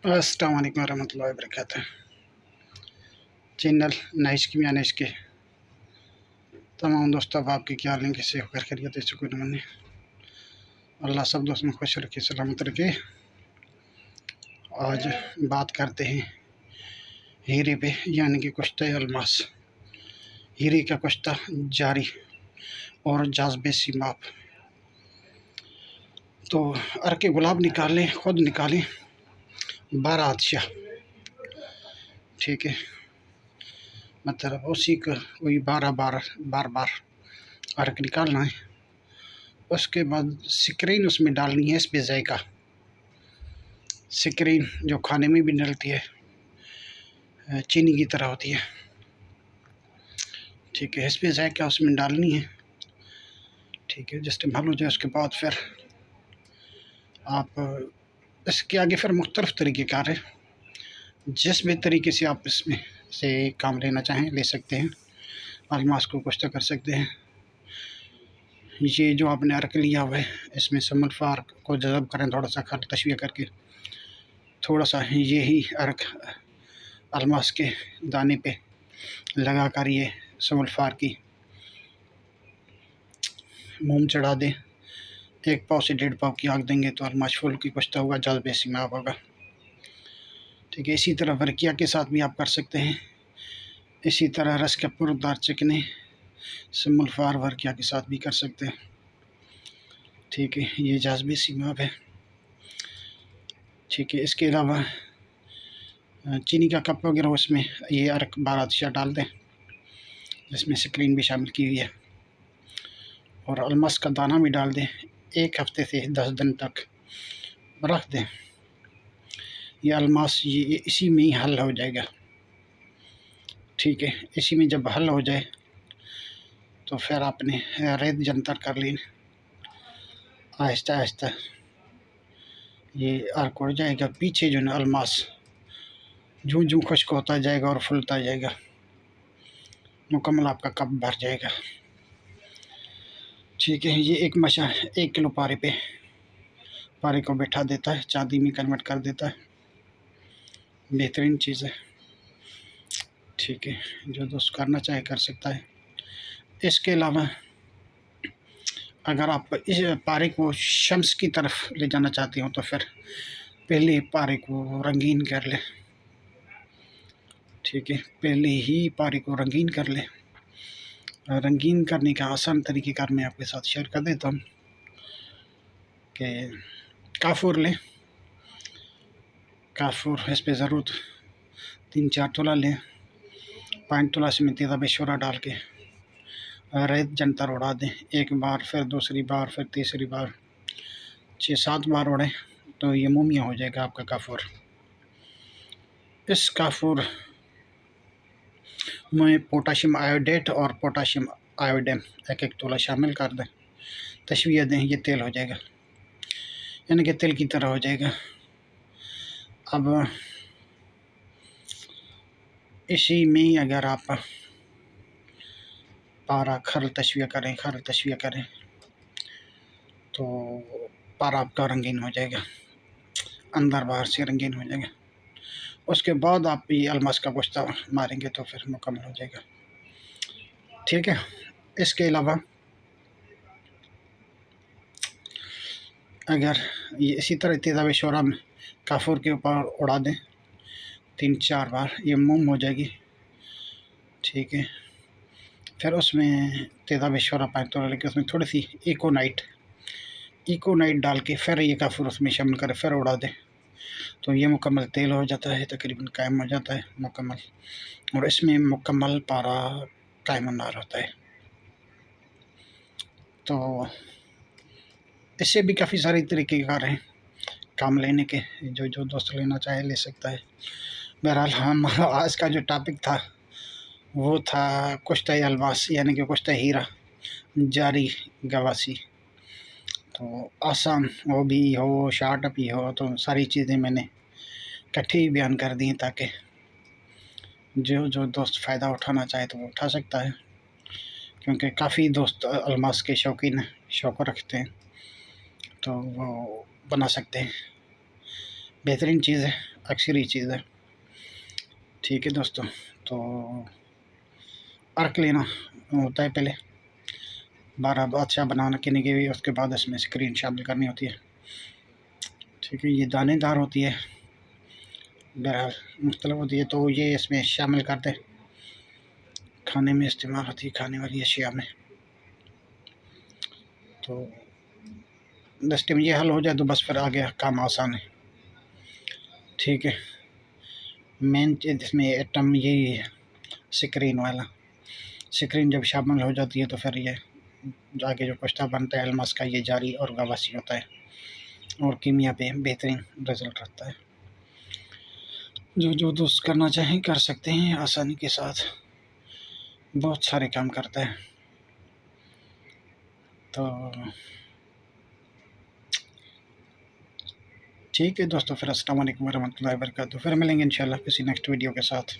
अस्सलाम वालेकुम रहमतुल्लाहि व बरकातहू। चैनल नाइश की मियानिश के तमाम दोस्तों आपके क्या हाल हैं, कैसे हो, खैरियत है, सुकून मनी अल्लाह सब दोस्त में खुश रखे, सलामत रखे। आज बात करते हैं हीरे पे, यानी कि कुश्ते अलमास। हीरे का कुश्ता जारी और जाज़बे सीमाप। तो अर्के गुलाब निकाल लें, खुद निकालें 12 आतिशा, ठीक है। मतलब उसी का वही 12 बार अर्क निकालना है। उसके बाद स्क्रीन उसमें डालनी है, इस पे जायका स्क्रीन जो खाने में भी डलती है, चीनी की तरह होती है, ठीक है। इस पे जायका उसमें डालनी है, ठीक है। जस्ट इस्तेमाल हो जाए उसके बाद फिर आप इसके आगे फिर मुख्तलिफ तरीक़ेकार है। जिस भी तरीके से आप इसमें से काम लेना चाहें ले सकते हैं, अलमास को कुश्ता कर सकते हैं। ये जो आपने अर्क लिया हुआ है, इसमें समल्फार को जज़ब करें, थोड़ा सा खल तशवीह करके, थोड़ा सा यही अर्क अलमास के दाने पे लगा कर ये समल्फार की मोम चढ़ा दें। 1 पाव से 1.5 पाव की आग देंगे तो अलमास फुल की कुश्ता होगा, जाज़बे सीमाप होगा, ठीक है। इसी तरह वर्किया के साथ भी आप कर सकते हैं। इसी तरह रस के पुरदार चिकने समल्फार वर्किया के साथ भी कर सकते हैं, ठीक है। ये जाज़बे सीमाप है, ठीक है। इसके अलावा चीनी का कप वगैरह उसमें ये अर्क 12 आतिशा डाल दें, जिसमें स्क्रीन भी शामिल की हुई है, और अलमास का दाना भी डाल दें। 1 हफ्ते से 10 दिन तक रख दें। ये अलमास ये इसी में ही हल हो जाएगा, ठीक है। इसी में जब हल हो जाए तो फिर आपने रेत जंतर कर ली, आहिस्ता आहिस्ता ये अर्क उड़ जाएगा। पीछे जो है अलमास जूं जूं खुश्क होता जाएगा और फूलता जाएगा, मुकम्मल आपका कप भर जाएगा, ठीक है। ये एक मशा 1 किलो पारे को बैठा देता है, चांदी में कन्वर्ट कर देता है। बेहतरीन चीज़ है, ठीक है। जो दोस्त करना चाहे कर सकता है। इसके अलावा अगर आप इस पारे को शम्स की तरफ ले जाना चाहते हो तो फिर पहले पारे को रंगीन कर लें, ठीक है। पहले ही पारे को रंगीन कर लें। रंगीन करने का आसान तरीक़ेकार मैं आपके साथ शेयर कर देता हूँ कि काफूर लें। काफूर इस पे ज़रूरत 3-4 तोला लें। 5 तोला से में तेज़ा बेशोरा डाल के रेत जंतर उड़ा दें। 1 बार, फिर दूसरी बार, फिर तीसरी बार, 6-7 बार उड़ें तो ये मोमिया हो जाएगा आपका काफूर। इस काफूर में पोटाशियम आयोडेट और पोटाशियम आयोडेम 1-1 तोला शामिल कर दें, तशवीह दें, ये तेल हो जाएगा, यानी कि तेल की तरह हो जाएगा। अब इसी में अगर आप पारा खल तशवीह करें तो पारा आपका रंगीन हो जाएगा, अंदर बाहर से रंगीन हो जाएगा। उसके बाद आप ये अलमास का कुश्ता मारेंगे तो फिर मुकम्मल हो जाएगा, ठीक है। इसके अलावा अगर ये इसी तरह तेज़ाब शोरा में काफूर के ऊपर उड़ा दें 3-4 बार, ये मोम हो जाएगी, ठीक है। फिर उसमें तेज़ाब शोरा 5 तोला लेके उसमें थोड़ी सी इकोनाइट डाल के फिर ये काफूर उसमें शामिल करें, फिर उड़ा दें तो ये मुकम्मल तेल हो जाता है, तकरीबन कायम हो जाता है मुकम्मल, और इसमें मुकम्मल पारा कायम नार होता है। तो इससे भी काफ़ी सारे तरीक़ेकार हैं काम लेने के, जो दोस्त लेना चाहे ले सकता है। बहरहाल हम आज का जो टॉपिक था वो था कुश्ता अलमास, यानी कि कुश्ता हीरा जारी गवासी। तो आसान वो भी हो, शार्ट भी हो, तो सारी चीज़ें मैंने इकट्ठी बयान कर दी ताकि जो दोस्त फ़ायदा उठाना चाहे तो वो उठा सकता है, क्योंकि काफ़ी दोस्त अलमास के शौक रखते हैं तो वो बना सकते हैं। बेहतरीन चीज़ है, अक्सरी चीज़ है। ठीक है दोस्तों, तो अर्क लेना होता है पहले, 12 बादशाह बनाना के लिए, उसके बाद इसमें स्क्रीन शामिल करनी होती है। ठीक है, ये दानेदार होती है, बहरहाल मुख्तलिफ होती है, तो ये इसमें शामिल कर दें, खाने में इस्तेमाल होती है, खाने वाली अशिया में। तो 10 टाइम ये हल हो जाए तो बस फिर आ गया काम आसान है। ठीक है, मेन चीज़ इसमें आइटम यही है, स्क्रीन वाला। स्क्रीन जब शामिल हो जाती है तो फिर ये आगे जो कुश्ता बनता है अलमास का, ये जारी और गवासी होता है और कीमिया पे बेहतरीन रिजल्ट रहता है। जो दोस्त करना चाहें कर सकते हैं आसानी के साथ, बहुत सारे काम करता है। तो ठीक है दोस्तों, फिर अस्सलाम वालेकुम वरहमतुल्लाहि वबरकातुहू। फिर मिलेंगे इंशाल्लाह किसी नेक्स्ट वीडियो के साथ।